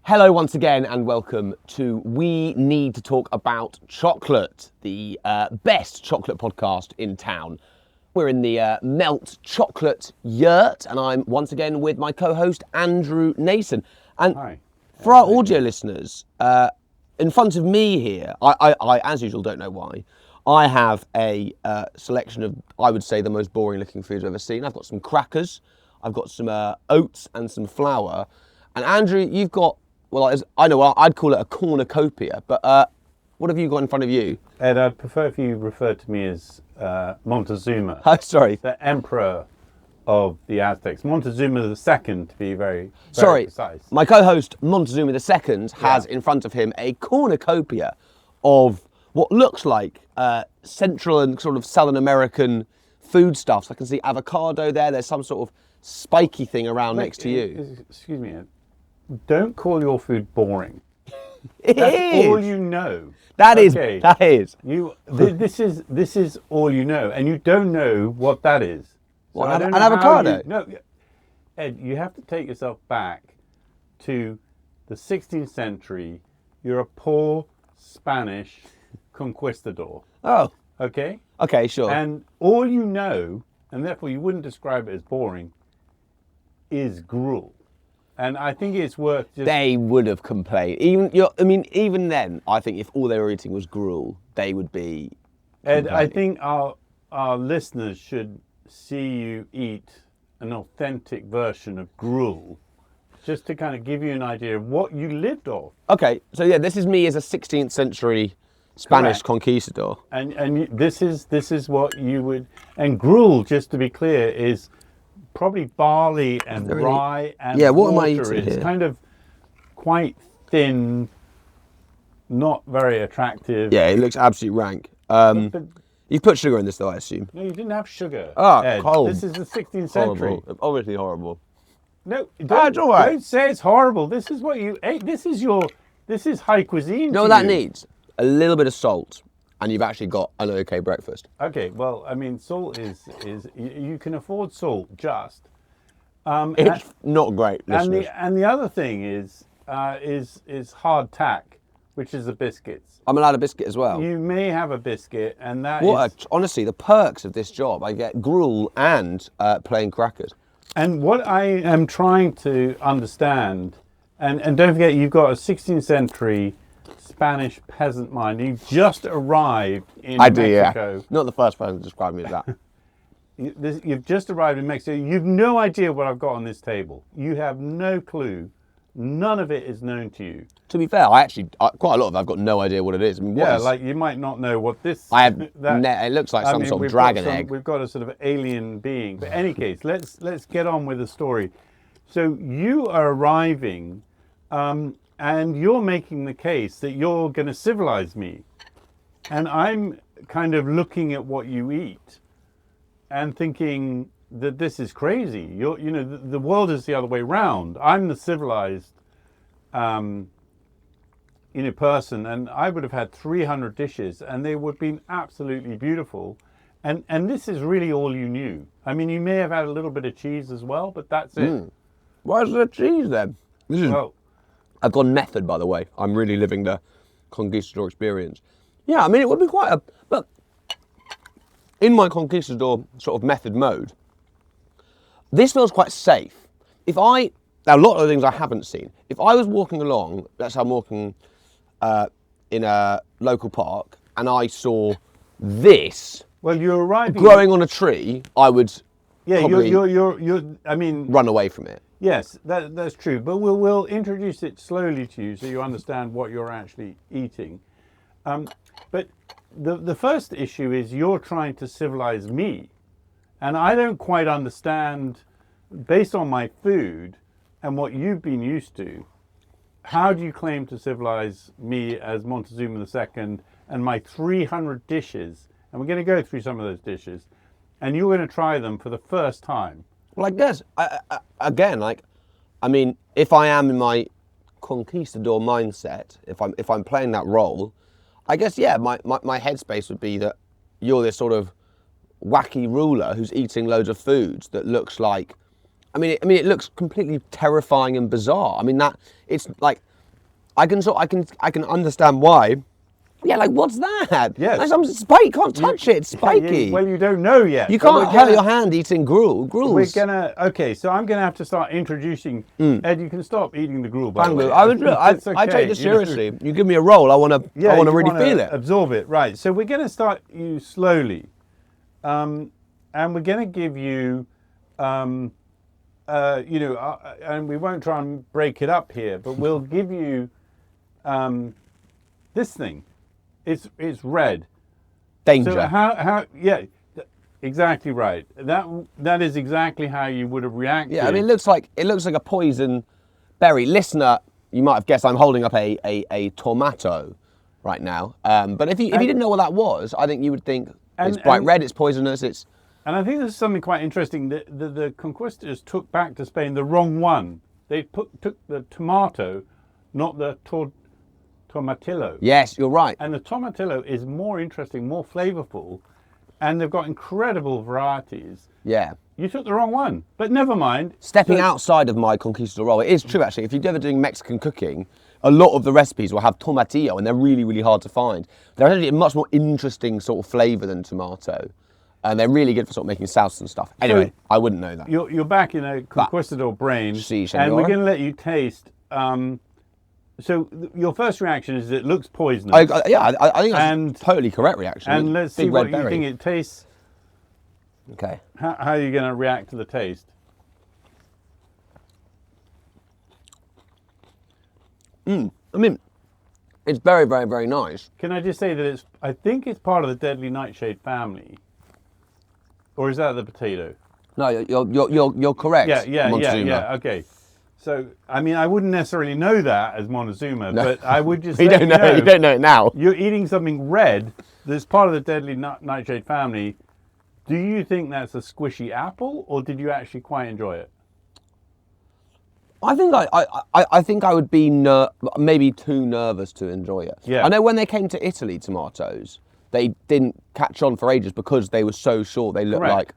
Hello once again and welcome to We Need to Talk About Chocolate, the best chocolate podcast in town. We're in the Melt Chocolate Yurt and I'm once again with my co-host Andrew Nason. And Hi. For our audio listeners, in front of me here, I as usual don't know why, I have a selection of, I would say, the most boring looking foods I've ever seen. I've got some crackers, I've got some oats and some flour. And Andrew, you've got, well, I know I'd call it a cornucopia, but what have you got in front of you? Ed, I'd prefer if you referred to me as Montezuma. Oh, sorry. The emperor of the Aztecs. Montezuma II, to be very precise. My co-host Montezuma II has in front of him a cornucopia of what looks like Central and sort of Southern American foodstuffs. I can see avocado there. There's some sort of spiky thing around next to you. Excuse me, Ed. Don't call your food boring. That's all you know. That is. This is all you know, and you don't know what that is. So What, an avocado? No, Ed, you have to take yourself back to the 16th century. You're a poor Spanish conquistador. Oh. Okay? Okay, sure. And all you know, and therefore you wouldn't describe it as boring, is gruel. And I think it's worth just... They would have complained. Even then, I think if all they were eating was gruel, they would be Ed, I think our listeners should see you eat an authentic version of gruel, just to kind of give you an idea of what you lived off. Okay, so yeah, this is me as a 16th century Spanish Correct. conquistador. And this is what you would... And gruel, just to be clear, is probably barley and rye and what water. am I eating It's here? kind of quite thin, not very attractive. Yeah, it looks absolutely rank. But You've put sugar in this though, I assume. no, you didn't have sugar. Ah, cold. This is the 16th century. Horrible. Obviously horrible. No, it's all right. don't say it's horrible. This is what you ate. This is high cuisine. You know what that needs? A little bit of salt, and you've actually got an okay breakfast. Okay, well, I mean, salt is you can afford salt just. It's not great, listeners. And the other thing is hard tack, which is the biscuits. I'm allowed a biscuit as well. You may have a biscuit, and that Honestly, the perks of this job, I get gruel and plain crackers. And what I am trying to understand, and don't forget, you've got a 16th century Spanish peasant mind. You just arrived in Mexico. Yeah. Not the first person to describe me as that. You've just arrived in Mexico. You've no idea what I've got on this table. You have no clue. None of it is known to you. To be fair, I actually, quite a lot of it, I've got no idea what it is. I mean, like you might not know what this... it looks like some sort of dragon egg. We've got a sort of alien being. But in any case, let's get on with the story. So you are arriving, and you're making the case that you're going to civilize me. And I'm kind of looking at what you eat and thinking that this is crazy. The world is the other way round. I'm the civilized person, and I would have had 300 dishes, and they would have been absolutely beautiful. And this is really all you knew. I mean, you may have had a little bit of cheese as well, but that's it. Why is there cheese then? I've gone method, by the way. I'm really living the conquistador experience. Yeah, I mean, it would be quite a... But in my conquistador sort of method mode, this feels quite safe. Now, a lot of the things I haven't seen. If I was walking along, let's say I'm walking in a local park, and I saw this you're arriving growing on a tree, I would probably run away from it. Yes, that's true. But we'll introduce it slowly to you so you understand what you're actually eating. But the first issue is you're trying to civilize me. And I don't quite understand, based on my food and what you've been used to, how do you claim to civilize me as Montezuma II and my 300 dishes? And we're going to go through some of those dishes. And you're going to try them for the first time. Well, I guess, if I am in my conquistador mindset, if I'm playing that role, I guess, yeah, my headspace would be that you're this sort of wacky ruler who's eating loads of foods that looks like, it looks completely terrifying and bizarre. I mean, that it's like I can understand why. Yeah, like what's that? Yes. Like some spike. You can't touch it. It's spiky. Well, you don't know yet. You can't hurt your hand eating gruel. We're gonna. Okay, so I'm gonna have to start introducing. Ed, you can stop eating the gruel. By the way, I take this seriously. You give me a roll, I want to really feel it. Absorb it, right? So we're gonna start you slowly, and we're gonna give you, and we won't try and break it up here, but we'll give you, this thing. It's red. Danger. So how exactly right. That is exactly how you would have reacted. Yeah, I mean it looks like a poison berry. Listener, you might have guessed I'm holding up a tomato right now. But if you didn't know what that was, I think you would think it's bright red, it's poisonous, it's. And I think there's something quite interesting that the conquistadors took back to Spain the wrong one. They took the tomato, not the tomatillo. Yes, you're right. And the tomatillo is more interesting, more flavorful, and they've got incredible varieties. Yeah. You took the wrong one, but never mind. Stepping outside of my conquistador role, it is true actually. If you're ever doing Mexican cooking, a lot of the recipes will have tomatillo, and they're really, really hard to find. They're actually a much more interesting sort of flavour than tomato. And they're really good for sort of making sauce and stuff. Anyway, I wouldn't know that. You're back in a conquistador brain, Si, and we're going to let you taste. So your first reaction is it looks poisonous. I think that's a totally correct reaction. And let's see what you think it tastes. Okay. How are you going to react to the taste? I mean, it's very, very, very nice. Can I just say that I think it's part of the deadly nightshade family. Or is that the potato? No, you're correct. Yeah. Okay. So, I mean, I wouldn't necessarily know that as Montezuma, but I would just you don't know. You don't know it now. You're eating something red that's part of the deadly nightshade family. Do you think that's a squishy apple, or did you actually quite enjoy it? I think I would be maybe too nervous to enjoy it. Yeah. I know when they came to Italy, tomatoes, they didn't catch on for ages because they were so short. They looked like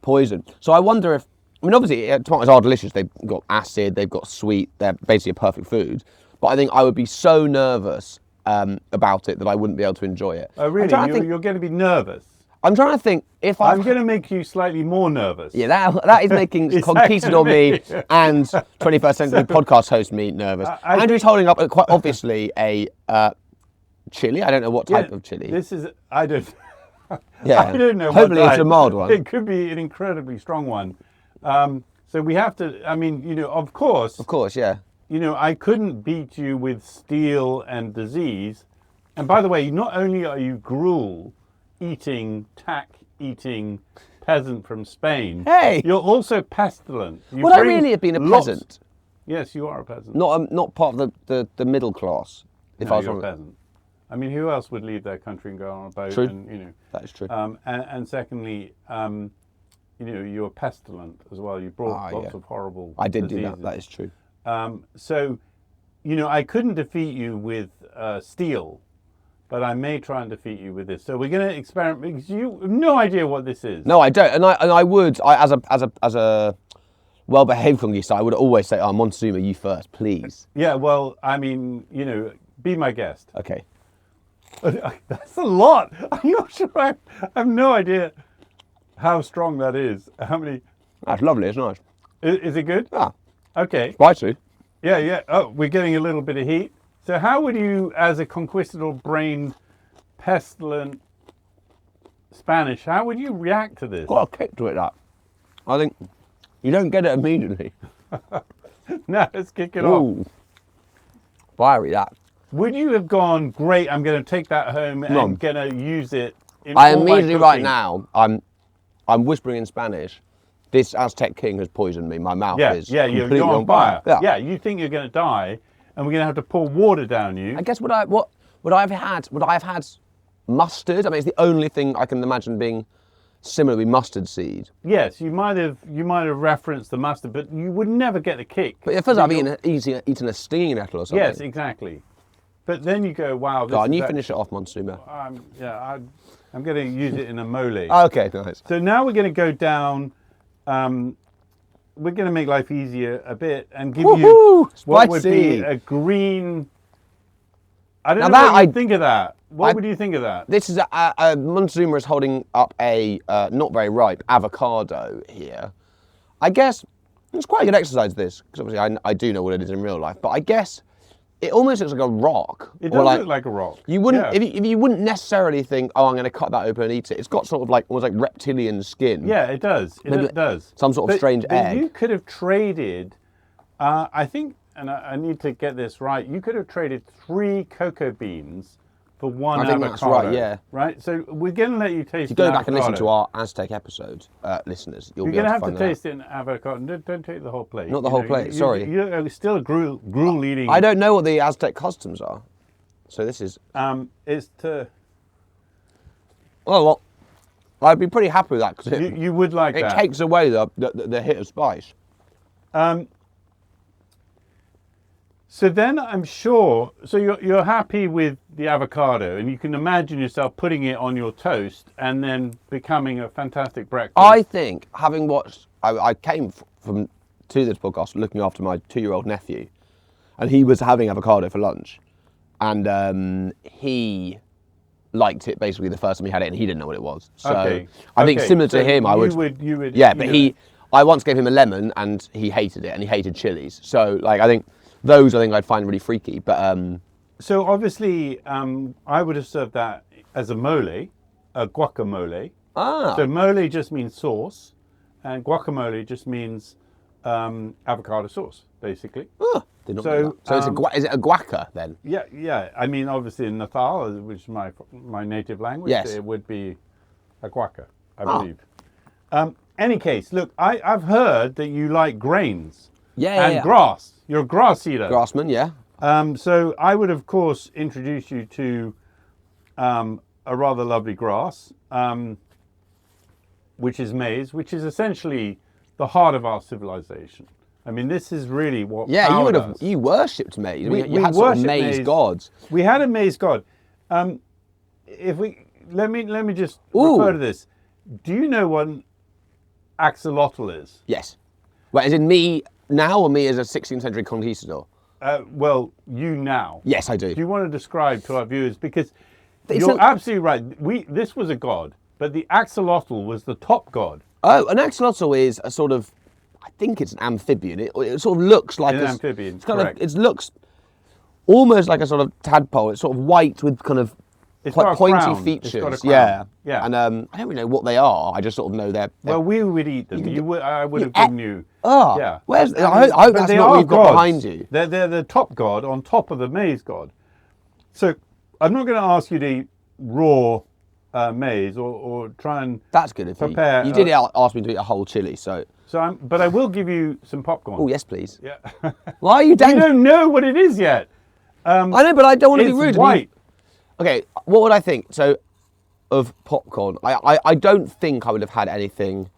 poison. So I wonder if, I mean, obviously tomatoes are delicious. They've got acid, they've got sweet. They're basically a perfect food. But I think I would be so nervous about it that I wouldn't be able to enjoy it. Oh, really? You're going to be nervous? I'm trying to think if I'm going to make you slightly more nervous. Yeah, that is making Conquistador me and 21st Century podcast host me nervous. Andrew's holding up quite obviously a chili. I don't know what type of chili. I don't know. Hopefully it's a mild one. It could be an incredibly strong one. So we have to, I mean, of course. Of course, yeah. I couldn't beat you with steel and disease. And by the way, not only are you gruel-eating, tack-eating peasant from Spain, hey, you're also pestilent. Would I really have been a peasant? Yes, you are a peasant. Not part of the middle class. If I was a peasant. I mean, who else would leave their country and go on a boat? True. And, that is true. And secondly, you're pestilent as well. You brought lots of horrible I did diseases. do that. That is true. So, I couldn't defeat you with steel, but I may try and defeat you with this. So we're going to experiment because you have no idea what this is. No, I don't. And I would, as a well-behaved conquistador, I would always say, "Oh, Montezuma, you first, please." Yeah. Well, I mean, be my guest. Okay. That's a lot. I'm not sure. I have no idea how strong that is. How many? That's lovely. It's nice. Is it good? Ah. Okay. Spicy. Yeah. Oh, we're getting a little bit of heat. So how would you, as a conquistador-brained, pestilent Spanish, how would you react to this? Got a kick to it, that. I think you don't get it immediately. No, let's kick it off. Fiery, that. Would you have gone, great, I'm going to take that home and I'm going to use it in I immediately, right now, I'm whispering in Spanish, this Aztec king has poisoned me. My mouth is completely you're on fire. Yeah, you think you're going to die, and we're going to have to pour water down you. I guess would I have had mustard? I mean, it's the only thing I can imagine being similar with mustard seed. Yes, you might have referenced the mustard, but you would never get the kick. But first I've eaten a stinging nettle or something. Yes, exactly. But then you go, wow. Go on, you finish it off, Montezuma. I'm going to use it in a mole. Okay, nice. So now we're going to go down. We're going to make life easier a bit and give you what would be a green I don't know what you think of that. What would you think of that? This is Montezuma is holding up a not very ripe avocado here. I guess it's quite a good exercise, this, because obviously I do know what it is in real life, but I guess it almost looks like a rock. It does look like a rock. You wouldn't, if you wouldn't necessarily think, oh, I'm going to cut that open and eat it. It's got sort of like almost like reptilian skin. Yeah, it does. It does. Some sort of strange egg. You could have traded, I think, and I need to get this right, you could have traded 3 cocoa beans for 1 avocado. I think that's right, yeah. Right? So we're going to let you taste. If you go back and listen to our Aztec episodes, listeners, you're going to have to taste it in avocado. Don't take the whole plate. Not the whole plate, sorry. You're still a gruel eating. I don't know what the Aztec customs are. So this is... It's to... Well, I'd be pretty happy with that, because you would like that. It takes away the hit of spice. So then I'm sure, so you're happy with the avocado, and you can imagine yourself putting it on your toast and then becoming a fantastic breakfast. I think, having watched, I came to this podcast looking after my 2-year-old nephew, and he was having avocado for lunch, and he liked it basically the first time he had it, and he didn't know what it was. So I think similar to him, I would. Yeah, but I once gave him a lemon, and he hated it, and he hated chilies. So like, I think I'd find really freaky, but so obviously I would have served that as a mole, a guacamole. So mole just means sauce, and guacamole just means avocado sauce, basically. Did not know that. So is it a guaca then? Yeah. I mean, obviously in Natal, which is my native language, it would be a guaca, I believe. Any case, look, I've heard that you like grains. And grass. You're a grass eater. Grassman, yeah. So I would, of course, introduce you to a rather lovely grass, which is maize, which is essentially the heart of our civilization. I mean, this is really what powered us. You worshipped maize. You had sort of maize gods. We had a maize god. Let me just refer to this. Do you know what an axolotl is? Yes. Well, as in me now, or me as a 16th century conquistador? Well, you now. Yes, I do. Do you want to describe to our viewers? Because you're absolutely right. This was a god, but the axolotl was the top god. Oh, an axolotl is a sort of, I think it's an amphibian. It sort of looks like an amphibian. It's kind of, it looks almost like a sort of tadpole. It's sort of white with kind of quite pointy features. It's got a crown. Yeah. And I don't really know what they are. I just sort of know they're well, we would eat them. I would have given you. Yeah. Where's? I hope that's not what you've got behind you. They're the top god on top of the maize god. So I'm not going to ask you to eat raw maize or try and. That's good of prepare. You did ask me to eat a whole chili, so. But I will give you some popcorn. Oh yes, please. Yeah. Why are you? You don't know what it is yet. I know, but I don't want to be rude. It's white. Okay, what would I think? So, of popcorn, I don't think I would have had anything.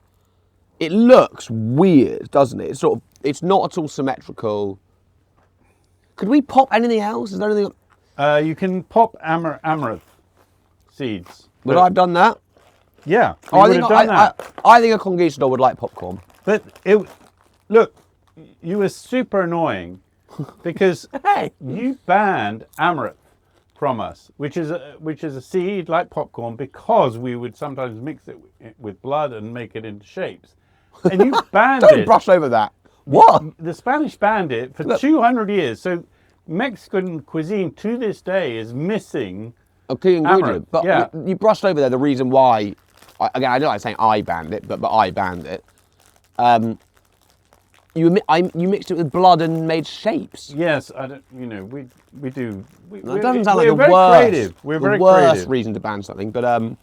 It looks weird, doesn't it? It's not at all symmetrical. Could we pop anything else? Is there anything? You can pop amaranth seeds. Would I have done that? Yeah, I think a conquistador would like popcorn. But look, you were super annoying because you banned amaranth from us, which is a seed like popcorn, because we would sometimes mix it with blood and make it into shapes. And you banned it. Don't brush over that. What? The Spanish banned it for 200 years. So Mexican cuisine to this day is missing a key ingredient. Amaranth. But you brushed over there the reason why. Again, I don't like saying I banned it, but I banned it. You mixed it with blood and made shapes. Yes, I don't. You know, we do. It doesn't sound like the worst reason to ban something, but so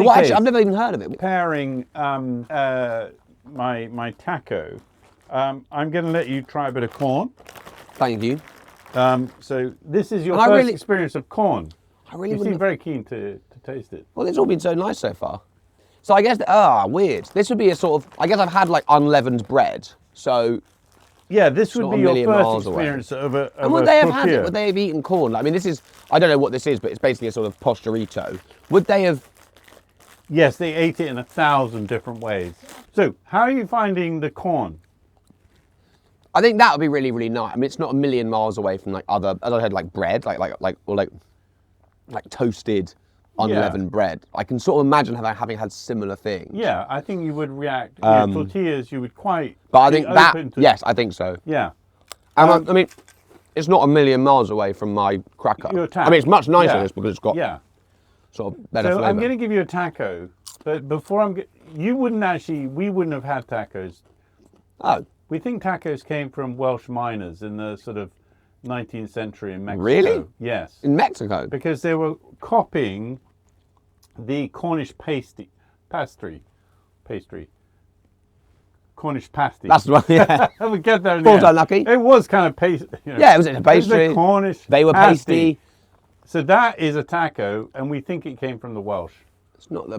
what, actually, I've never even heard of it. Pairing my taco. I'm going to let you try a bit of corn. Thank you. So this is your first experience of corn. You seem very keen to taste it. Well, it's all been so nice so far. So I guess weird. This would be a sort of. I guess I've had like unleavened bread. So, yeah, this would be your first experience of a And would they have had it? Would they have eaten corn? I mean, this is, I don't know what this is, but it's basically a sort of posturito. Would they have? Yes, they ate it in 1,000 different ways. So, how are you finding the corn? I think that would be really, really nice. I mean, it's not a million miles away from like other, as I said, like bread, like toasted, unleavened bread. I can sort of imagine having had similar things. Yeah, I think you would react. Tortillas, you would quite. But I think that, yes, I think so. Yeah. I mean, it's not a million miles away from my cracker. Your tack. I mean, it's much nicer this because it's got sort of better flavour. So I'm going to give you a taco, but before we wouldn't have had tacos. Oh. We think tacos came from Welsh miners in the sort of 19th century in Mexico. Really? Yes. In Mexico? Because they were copying the Cornish pastry. Cornish pasty. That's the one, yeah. We get there in Falls unlucky. It was kind of pasty. Yeah, it was a pastry. It was a Cornish They were pasty. So that is a taco, and we think it came from the Welsh. It's not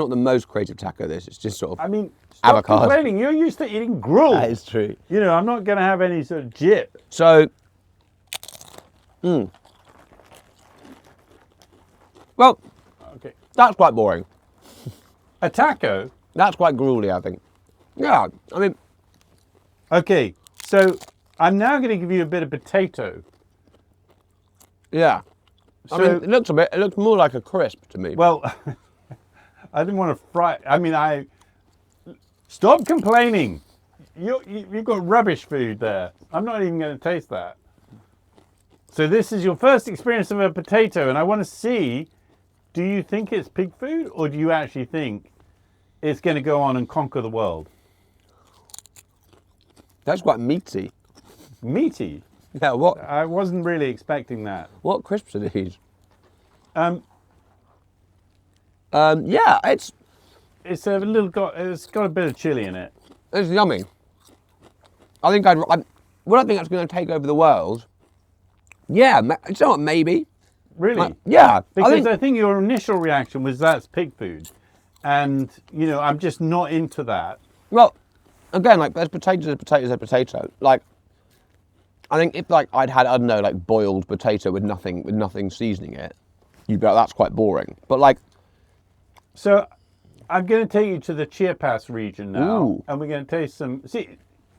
the most creative taco, this. It's just sort of I mean, stop avocado. complaining. You're used to eating gruel. That is true. You know, I'm not going to have any sort of jip. So, well, Okay. that's quite boring. A taco? That's quite gruely, I think. Yeah, I mean... Okay, so I'm now going to give you a bit of potato. Yeah. I mean, it looks more like a crisp to me. Well, I didn't want to fry. I mean, stop complaining. You've got rubbish food there. I'm not even going to taste that. So this is your first experience of a potato, and I want to see, do you think it's pig food, or do you actually think it's going to go on and conquer the world? That's quite meaty. Meaty? Yeah, what? I wasn't really expecting that. What crisps are these? Yeah, it's a little it's got a bit of chili in it. It's yummy. I think would I think that's going to take over the world? Yeah, you know what, maybe. Really? Yeah. Because I think your initial reaction was that's pig food. And, you know, I'm just not into that. Well, again, like, there's potato. Like, I think if, like, I'd had, I don't know, like, boiled potato with nothing seasoning it, you'd be like, that's quite boring. But, like... So, I'm going to take you to the Chia region now. Ooh. And we're going to taste some... See,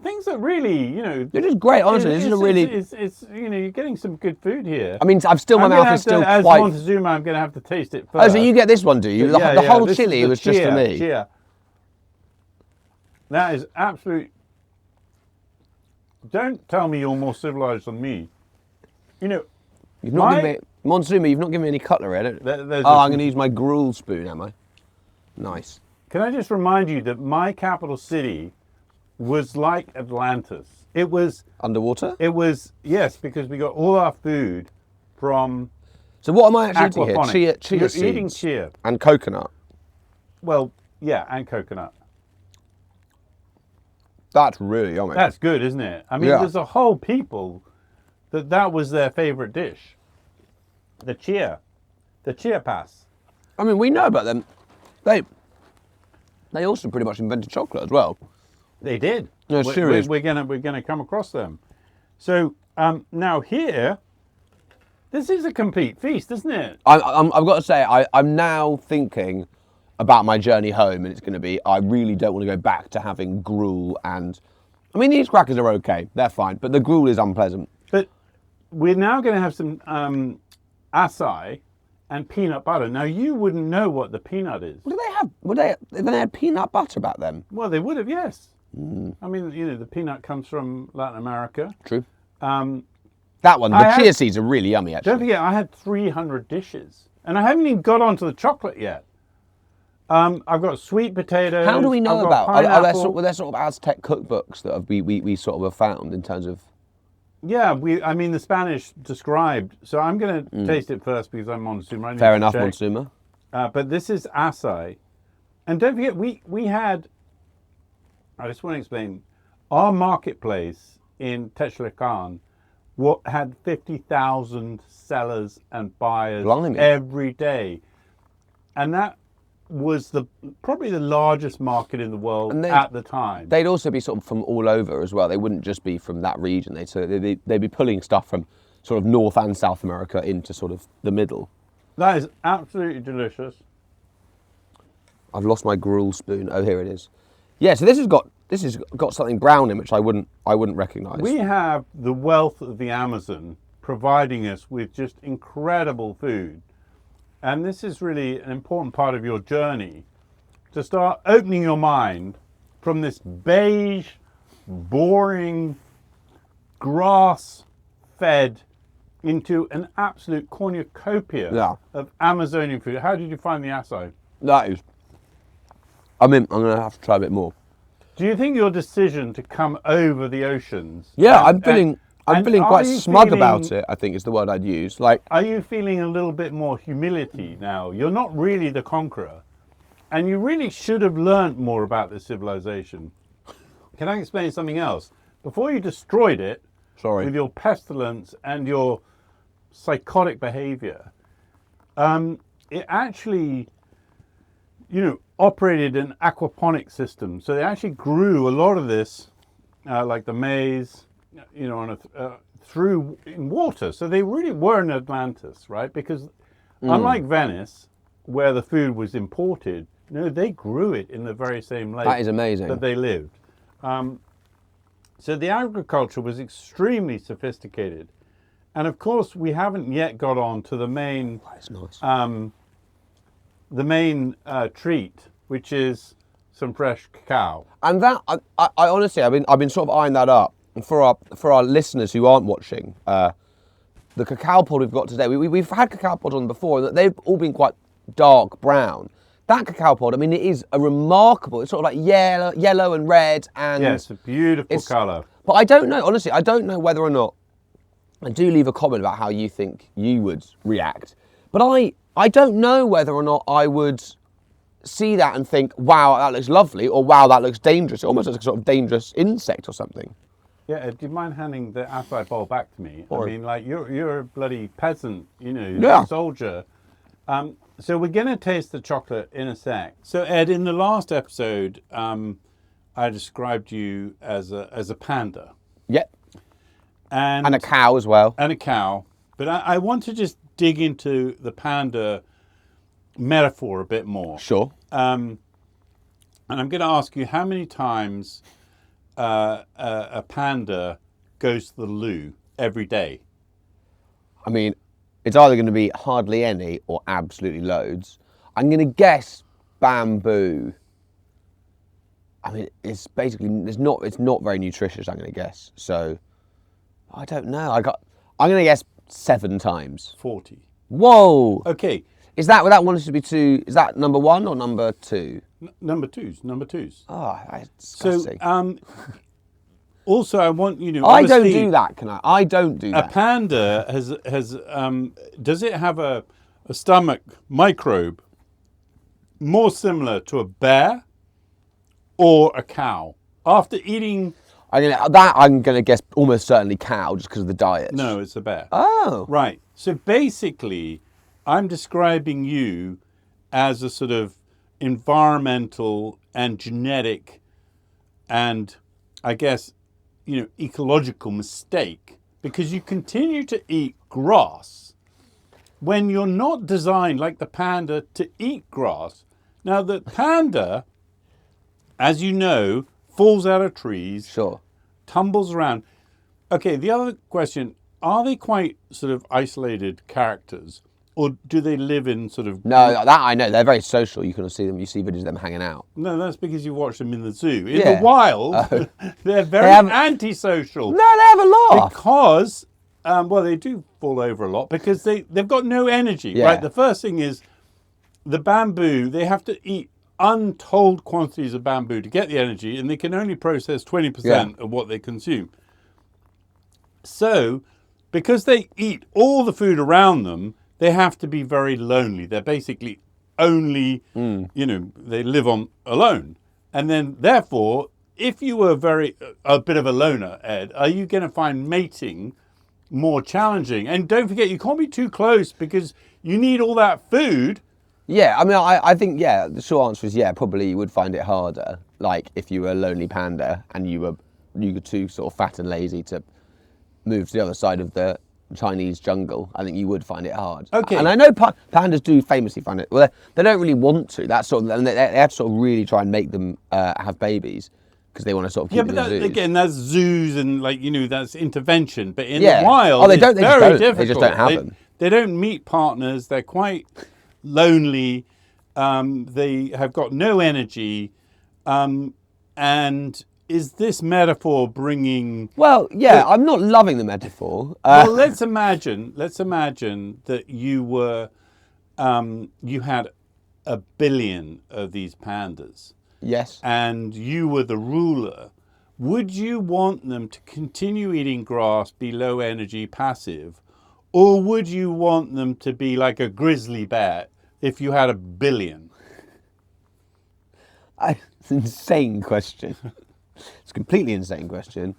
things that really, you know... It is great, honestly. This is a really... It's, you know, you're getting some good food here. I mean, my mouth is still as quite... As Montezuma, I'm going to have to taste it first. Oh, so you get this one, do you? The whole chili was just for me. Chia. That is absolute... Don't tell me you're more civilized than me. You know... You've not given me... Montezuma, you've not given me any cutlery, I'm going to use my gruel spoon, am I? Nice. Can I just remind you that my capital city was like Atlantis. It was... Underwater? It was, yes, because we got all our food from... So what am I actually eating here? Chia You're seeds? eating chia. And coconut? Well, yeah, and coconut. That's really yummy. That's good, isn't it? I mean, there's a whole people that was their favourite dish. The chia pass. I mean, we know about them. They also pretty much invented chocolate as well. They did. No, serious. We're gonna come across them. So now here, this is a complete feast, isn't it? I've got to say, I'm now thinking about my journey home, and it's going to be, I really don't want to go back to having gruel and... I mean, these crackers are okay. They're fine. But the gruel is unpleasant. But we're now going to have some Asai and peanut butter. Now, you wouldn't know what the peanut is. What do they have? They had peanut butter about them? Well, they would have, yes. I mean, you know, the peanut comes from Latin America. True. That one, the chia seeds are really yummy, actually. Don't forget, I had 300 dishes. And I haven't even got onto the chocolate yet. I've got sweet potatoes. How do we know about? Are there sort of Aztec cookbooks that we sort of have found in terms of? Yeah, I mean the Spanish described. So I'm going to taste it first because I'm Montezuma. Fair enough, Montezuma. But this is Asai, and don't forget we had. I just want to explain. Our marketplace in Techlacan had 50,000 sellers and buyers every day, and that was probably the largest market in the world at the time. They'd also be sort of from all over as well. They wouldn't just be from that region. They'd be pulling stuff from sort of North and South America into sort of the middle. That is absolutely delicious. I've lost my gruel spoon. Oh, here it is. Yeah, so this has got this has got something brown in which I wouldn't recognise. We have the wealth of the Amazon providing us with just incredible food. And this is really an important part of your journey, to start opening your mind from this beige, boring, grass-fed into an absolute cornucopia of Amazonian food. How did you find the Asai? That is, I'm going to have to try a bit more. Do you think your decision to come over the oceans? Yeah, I'm feeling quite smug about it, I think is the word I'd use. Like, are you feeling a little bit more humility now? You're not really the conqueror, and you really should have learned more about this civilization. Can I explain something else? Before you destroyed it with your pestilence and your psychotic behavior, it actually, operated an aquaponic system. So they actually grew a lot of this, like the maize, through in water. So they really were in Atlantis, right? Because unlike Venice, where the food was imported, they grew it in the very same lake. That is amazing. That they lived. So the agriculture was extremely sophisticated. And of course, we haven't yet got on to the main, treat, which is some fresh cacao. And that, I honestly, I've been sort of eyeing that up. And for our listeners who aren't watching, the cacao pod we've got today, we've had cacao pods on before, and they've all been quite dark brown. That cacao pod, it is a remarkable, it's sort of like yellow and red, and yeah, it's a beautiful colour. But I don't know, honestly, I don't know whether or not, and do leave a comment about how you think you would react, but I don't know whether or not I would see that and think, wow, that looks lovely, or wow, that looks dangerous. It almost looks like a sort of dangerous insect or something. Yeah, do you mind handing the Asai bowl back to me? You're a bloody peasant, soldier. So we're going to taste the chocolate in a sec. So Ed, in the last episode, I described you as a panda. Yep. And a cow as well. And a cow. But I want to just dig into the panda metaphor a bit more. Sure. And I'm going to ask you how many times a panda goes to the loo every day. It's either going to be hardly any or absolutely loads. I'm going to guess bamboo. It's basically it's not very nutritious. I'm going to guess. So I don't know. I'm going to guess 7 times. 40. Whoa. Okay. Is that wanted to be 2? Is that number 1 or number 2? Number twos. Oh, that's disgusting. So, also, I want you to. I don't do that, can I? I don't do that. A panda has does it have a stomach microbe more similar to a bear or a cow? After eating, I'm gonna guess almost certainly cow, just because of the diet. No, it's a bear. Oh, right. So basically, I'm describing you as a sort of environmental and genetic and, I guess, ecological mistake, because you continue to eat grass when you're not designed like the panda to eat grass. Now, the panda, as you know, falls out of trees, sure, tumbles around. Okay, the other question, are they quite sort of isolated characters, or do they live in sort of... No, that I know. They're very social. You can see them. You see videos of them hanging out. No, that's because you watch them in the zoo. In the wild, they're very antisocial. No, they have a laugh. Because, they do fall over a lot because they've got no energy, right? The first thing is the bamboo, they have to eat untold quantities of bamboo to get the energy, and they can only process 20% of what they consume. So, because they eat all the food around them, they have to be very lonely. They're basically only, they live on alone. And then, therefore, if you were a bit of a loner, Ed, are you going to find mating more challenging? And don't forget, you can't be too close because you need all that food. Yeah, I think, the short answer is, probably you would find it harder. Like, if you were a lonely panda and you were too sort of fat and lazy to move to the other side of the Chinese jungle, I think you would find it hard. Okay. And I know pandas do famously find it. Well, they don't really want to. That's sort of, and they have to sort of really try and make them have babies. because they want to sort of keep Yeah, them but in zoos. again, that's zoos and like, you know, that's intervention. But in Yeah. the wild, Oh, they it's don't- they just very don't. difficult. They just don't have them. They don't meet partners. They're quite lonely. They have got no energy. And is this metaphor bringing... Well, yeah, I'm not loving the metaphor. Well, let's imagine that you were, you had 1 billion of these pandas. Yes. And you were the ruler. Would you want them to continue eating grass, be low energy, passive? Or would you want them to be like a grizzly bear if you had 1 billion? It's an insane question. It's a completely insane question.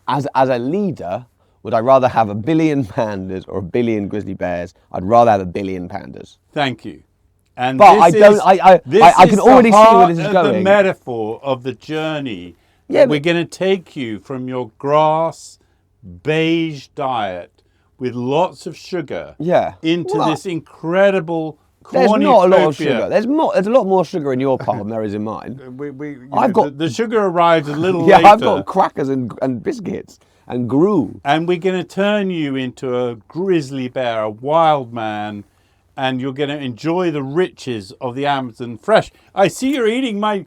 As a leader, would I rather have 1 billion pandas or 1 billion grizzly bears? I'd rather have 1 billion pandas. Thank you. And But I this don't. is- I this can is already the see where heart this is of going. The metaphor of the journey. Yeah, We're going to take you from your grass beige diet with lots of sugar Yeah. into Well, this incredible There's not a lot of cornucopia. sugar. There's a lot more sugar in your pot than there is in mine. I've got the sugar arrives a little yeah, later. I've got crackers and biscuits and gruel. And we're going to turn you into a grizzly bear, a wild man, and you're going to enjoy the riches of the Amazon fresh. I see you're eating my...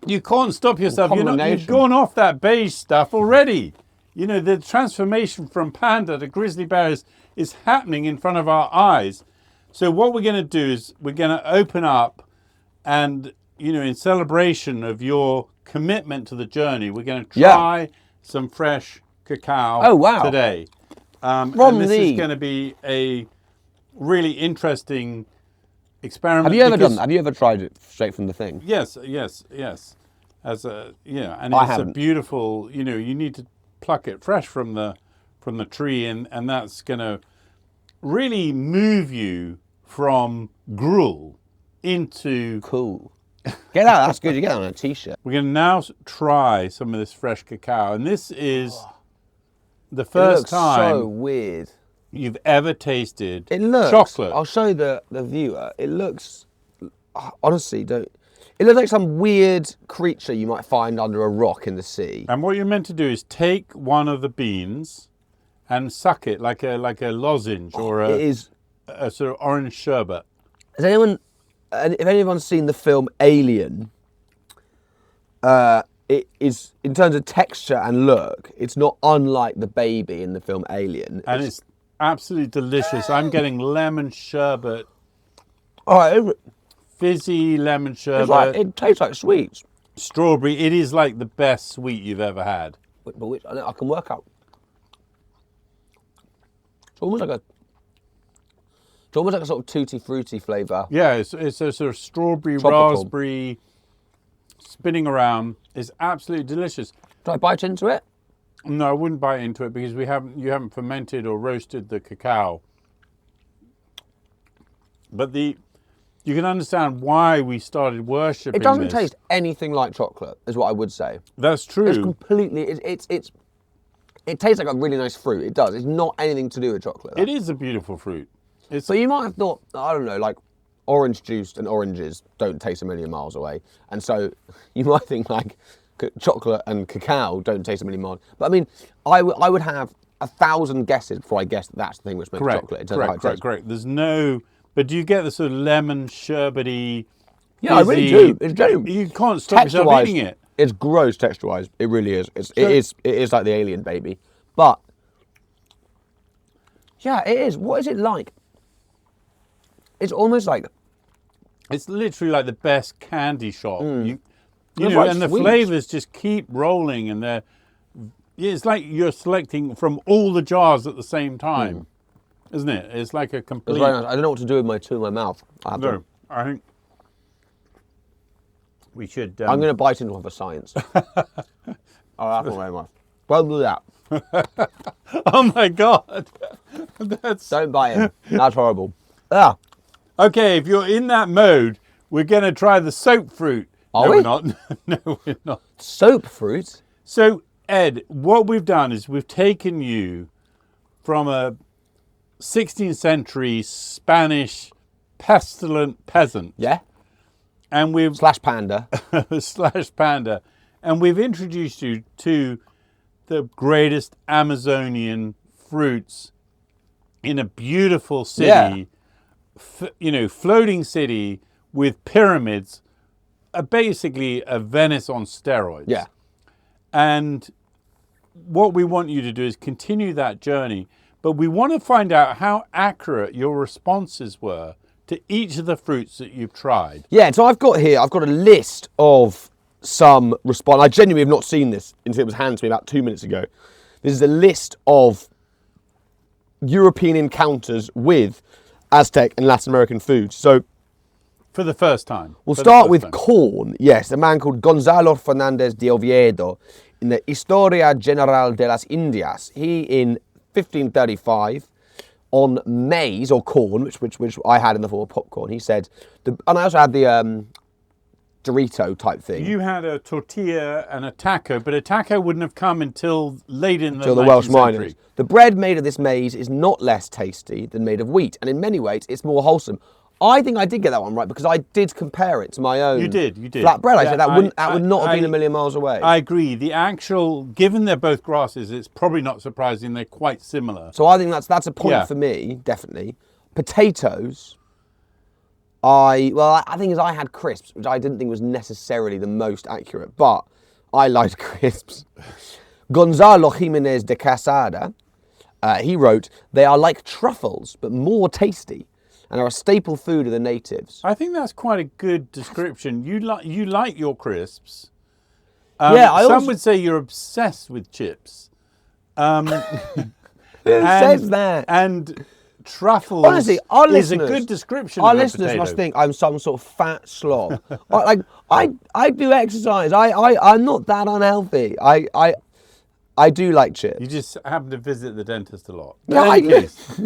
You can't stop yourself. You've Combination. gone off that beige stuff already. You know, the transformation from panda to grizzly bear is happening in front of our eyes. So what we're going to do is we're going to open up and, you know, in celebration of your commitment to the journey, we're going to try some fresh cacao today. And this is going to be a really interesting experiment. Have you ever done that? Have you ever tried it straight from the thing? Yes. As a and I it's haven't. a beautiful. You know, you need to pluck it fresh from the tree, and that's going to really move you from gruel into... Cool. Get out. That's good. You get that on a t-shirt. We're going to now try some of this fresh cacao, and this is the first time so weird. you've ever tasted It looks chocolate. I'll show the viewer. It looks honestly it looks like some weird creature you might find under a rock in the sea. And what you're meant to do is take one of the beans and suck it like a lozenge or It is. a sort of orange sherbet. Has anyone? If anyone's seen the film Alien, it is, in terms of texture and look, it's not unlike the baby in the film Alien. And it's absolutely delicious. I'm getting lemon sherbet, all right. fizzy lemon sherbet, It tastes like sweets. strawberry. It is like the best sweet you've ever had. But which I can work out. It's almost like a sort of tutti frutti flavour. Yeah, it's a sort of strawberry, Tropical. raspberry, spinning around. It's absolutely delicious. Do I bite into it? No, I wouldn't bite into it because you haven't fermented or roasted the cacao. But you can understand why we started worshipping It doesn't this. taste anything like chocolate, is what I would say. That's true. It's completely. It tastes like a really nice fruit. It does. It's not anything to do with chocolate. It is a beautiful fruit. So you might have thought, I don't know, like orange juice and oranges don't taste a million miles away, and so you might think like chocolate and cacao don't taste a million miles. But I mean, I would have 1,000 guesses before I guessed that's the thing which makes chocolate. In terms of how it tastes. Correct. There's no, but do you get the sort of lemon sherbety? Yeah, I really do. It's genuine. You can't stop yourself Texture-wise, eating it. It's gross texture-wise. It really is. It is like the Alien baby. But yeah, it is. What is it like? It's almost like It's literally like the best candy shop. You It's know, like and the sweets. flavors just keep rolling, and it's like you're selecting from all the jars at the same time, isn't it? It's like a it's complete. very nice. I don't know what to do with my two in my mouth. No, I think we should. I'm going to bite into it for science. Oh, that's very much. Well, do that. Oh my God, that's Don't bite in. That's horrible. Ah, okay. If you're in that mode, we're going to try the soap fruit. Are no, we? We're not. No, we're not. soap fruit. So, Ed, what we've done is we've taken you from a 16th century Spanish pestilent peasant, Yeah. and we've Slash panda. slash panda, and we've introduced you to the greatest Amazonian fruits in a beautiful city, floating city with pyramids, basically a Venice on steroids. Yeah. And what we want you to do is continue that journey, but we want to find out how accurate your responses were to each of the fruits that you've tried. Yeah, so I've got a list of some response. I genuinely have not seen this until it was handed to me about 2 minutes ago. This is a list of European encounters with Aztec and Latin American foods. So for the first time. We'll start with corn. Yes, a man called Gonzalo Fernández de Oviedo in the Historia General de las Indias. He, in 1535, on maize or corn, which I had in the form of popcorn, he said, and I also had the Dorito type thing. You had a tortilla and a taco, but a taco wouldn't have come until late in the 19th Welsh century. miners. The bread made of this maize is not less tasty than made of wheat, and in many ways it's more wholesome. I think I did get that one right because I did compare it to my own. You did. Flat bread. I said that would not have been a million miles away. I agree. The actual, given they're both grasses, it's probably not surprising they're quite similar. So I think that's a point for me, definitely. Potatoes. I think as I had crisps, which I didn't think was necessarily the most accurate, but I liked crisps. Gonzalo Jimenez de Quesada, he wrote, "They are like truffles, but more tasty, and are a staple food of the natives." I think that's quite a good description. You like your crisps. Some would say you're obsessed with chips. Who says that? And truffles, honestly, our is listeners, a good description our of a listeners potato. must think I'm some sort of fat slob. I do exercise. I'm not that unhealthy. I do like chips. You just happen to visit the dentist a lot. Yeah,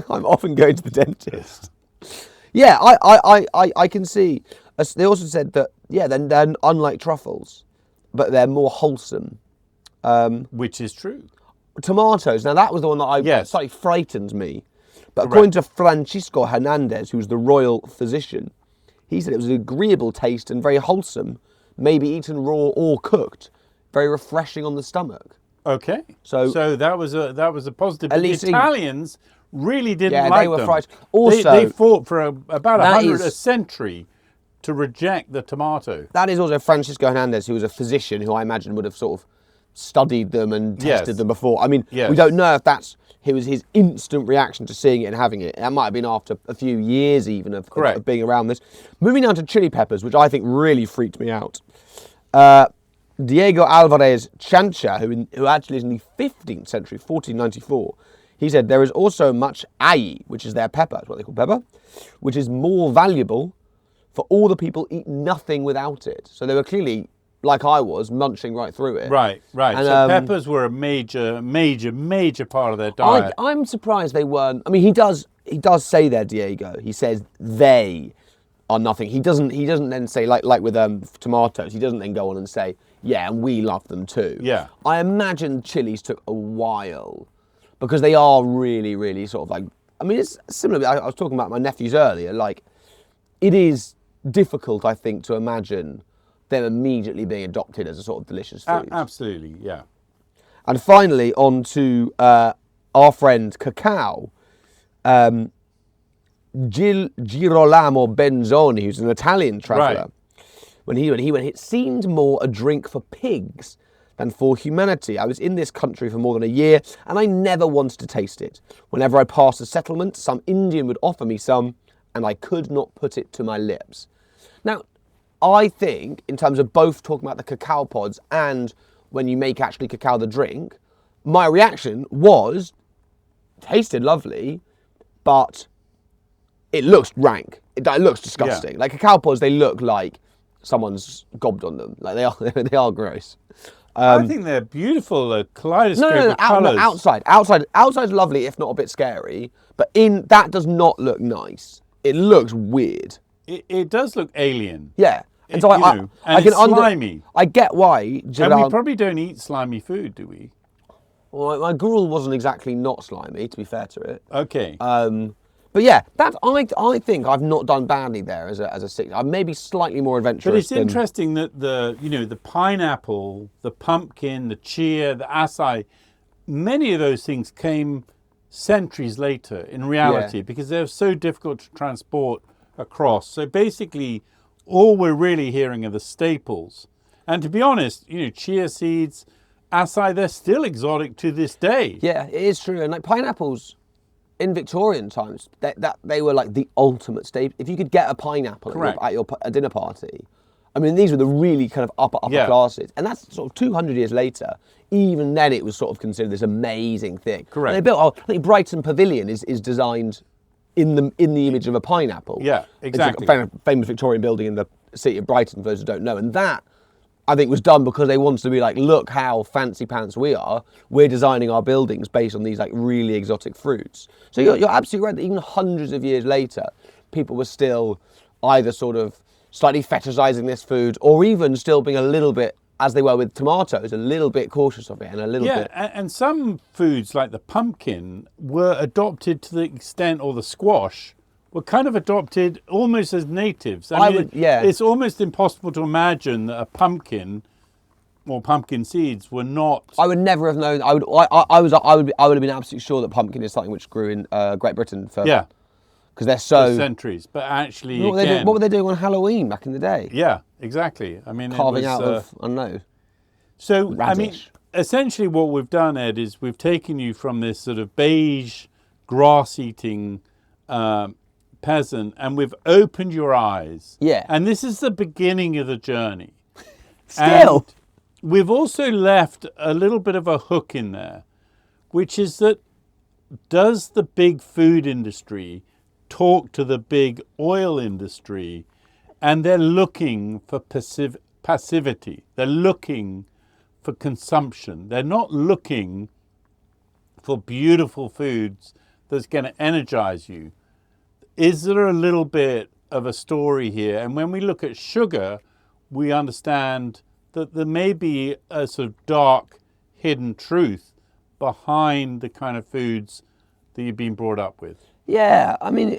I'm often going to the dentist. Yeah, I can see. They also said that they're unlike truffles, but they're more wholesome. Which is true. Tomatoes. Now that was the one that slightly frightened me. But Correct. According to Francisco Hernandez, who's the royal physician, he said it was an agreeable taste and very wholesome, maybe eaten raw or cooked, very refreshing on the stomach. Okay. So that was a positive. At least the Italians really didn't like they were them. frightened. Also, they fought for about a century to reject the tomato. That is also Francisco Hernandez, who was a physician who I imagine would have sort of studied them and tested them before. I mean, we don't know if that's his instant reaction to seeing it and having it. That might have been after a few years even of being around this. Moving on to chili peppers, which I think really freaked me out. Diego Alvarez Chancha, who actually is in the 15th century, 1494, he said there is also much ají, which is their pepper, that's what they call pepper, which is more valuable for all the people eat nothing without it. So they were clearly, like I was, munching right through it. Right. And, so peppers were a major part of their diet. I'm surprised they weren't. I mean, he does say there, Diego. He says they are nothing. He doesn't then say like with tomatoes. He doesn't then go on and say, yeah, and we love them too. Yeah. I imagine chilies took a while because they are really, really sort of like. I mean, it's similar. I was talking about my nephews earlier. Like, it is difficult, I think, to imagine them immediately being adopted as a sort of delicious food. Absolutely, yeah. And finally, on to our friend cacao. Girolamo Benzoni, who's an Italian traveller, when he went, it seemed more a drink for pigs than for humanity. I was in this country for more than a year, and I never wanted to taste it. Whenever I passed a settlement, some Indian would offer me some, and I could not put it to my lips. Now, I think, in terms of both talking about the cacao pods and when you make actually cacao the drink, my reaction was, tasted lovely, but it looks rank. It looks disgusting. Like cacao pods, they look like someone's gobbed on them. Like they are gross. I think they're beautiful, a kaleidoscope of colours. Outside's lovely, if not a bit scary, but that does not look nice. It looks weird. It does look alien. Yeah. And so and it's slimy. I get why. And we probably don't eat slimy food, do we? Well, my gruel wasn't exactly not slimy, to be fair to it. Okay. But yeah, that I think I've not done badly there as a six. I'm maybe slightly more adventurous. But it's interesting that the pineapple, the pumpkin, the chia, the acai, many of those things came centuries later in reality because they're so difficult to transport across. So basically, all we're really hearing are the staples. And to be honest, chia seeds, acai, they're still exotic to this day. Yeah, it is true. And like pineapples, in Victorian times, that they were like the ultimate staple. If you could get a pineapple at your dinner party, I mean, these were the really kind of upper classes. And that's sort of 200 years later. Even then, it was sort of considered this amazing thing. Correct. And they built, I think Brighton Pavilion is designed in the image of a pineapple. Yeah, exactly. It's a famous Victorian building in the city of Brighton, for those who don't know. And that, I think, was done because they wanted to be like, look how fancy pants we are. We're designing our buildings based on these like really exotic fruits. So you're absolutely right that even hundreds of years later, people were still either sort of slightly fetishizing this food or even still being a little bit, as they were with tomatoes, a little bit cautious of it and a little bit. Yeah, and some foods like the pumpkin were adopted to the extent, or the squash, were kind of adopted almost as natives. I mean, it's almost impossible to imagine that a pumpkin or pumpkin seeds were not. I would never have known. I would have been absolutely sure that pumpkin is something which grew in Great Britain for. Yeah. Because they're so. For centuries, but actually, what were they doing on Halloween back in the day? Yeah, exactly. I mean, carving out of, I don't know. So radish. I mean, essentially, what we've done, Ed, is we've taken you from this sort of beige, grass-eating peasant, and we've opened your eyes. Yeah. And this is the beginning of the journey. Still. And we've also left a little bit of a hook in there, which is that does the big food industry talk to the big oil industry, and they're looking for passivity. They're looking for consumption. They're not looking for beautiful foods that's going to energize you. Is there a little bit of a story here? And when we look at sugar, we understand that there may be a sort of dark, hidden truth behind the kind of foods that you've been brought up with. Yeah, I mean,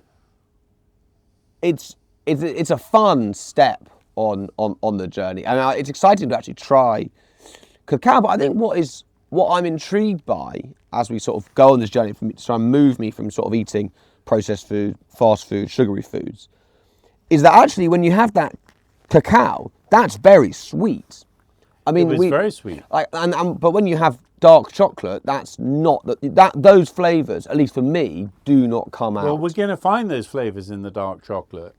it's a fun step on the journey, and it's exciting to actually try cacao. But I think what I'm intrigued by as we sort of go on this journey, to try and move me from sort of eating processed food, fast food, sugary foods, is that actually when you have that cacao, that's very sweet. I mean, it was very sweet. But when you have dark chocolate, that's not those flavors, at least for me, do not come out. Well, we're going to find those flavors in the dark chocolate.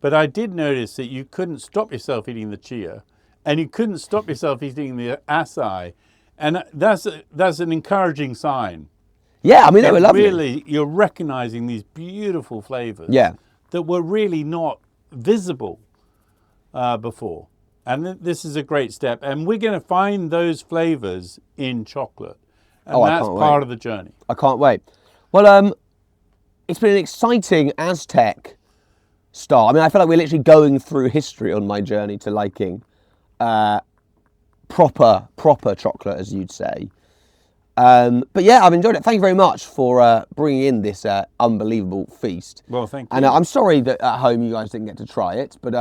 But I did notice that you couldn't stop yourself eating the chia, and you couldn't stop yourself eating the acai, and that's an encouraging sign. Yeah, I mean, they were lovely. Really, you're recognizing these beautiful flavors that were really not visible before. And this is a great step. And we're going to find those flavors in chocolate. And that's part of the journey. I can't wait. Well, it's been an exciting Aztec start. I mean, I feel like we're literally going through history on my journey to liking proper chocolate, as you'd say. But yeah, I've enjoyed it. Thank you very much for bringing in this unbelievable feast. Well, thank you. And I'm sorry that at home you guys didn't get to try it, but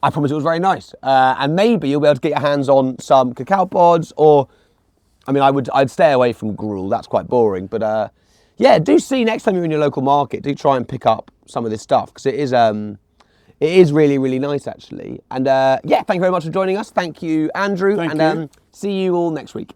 I promise it was very nice. And maybe you'll be able to get your hands on some cacao pods, or, I mean, I'd stay away from gruel. That's quite boring. But yeah, do see next time you're in your local market, do try and pick up some of this stuff, because it is really, really nice, actually. And yeah, thank you very much for joining us. Thank you, Andrew. Thank you. See you all next week.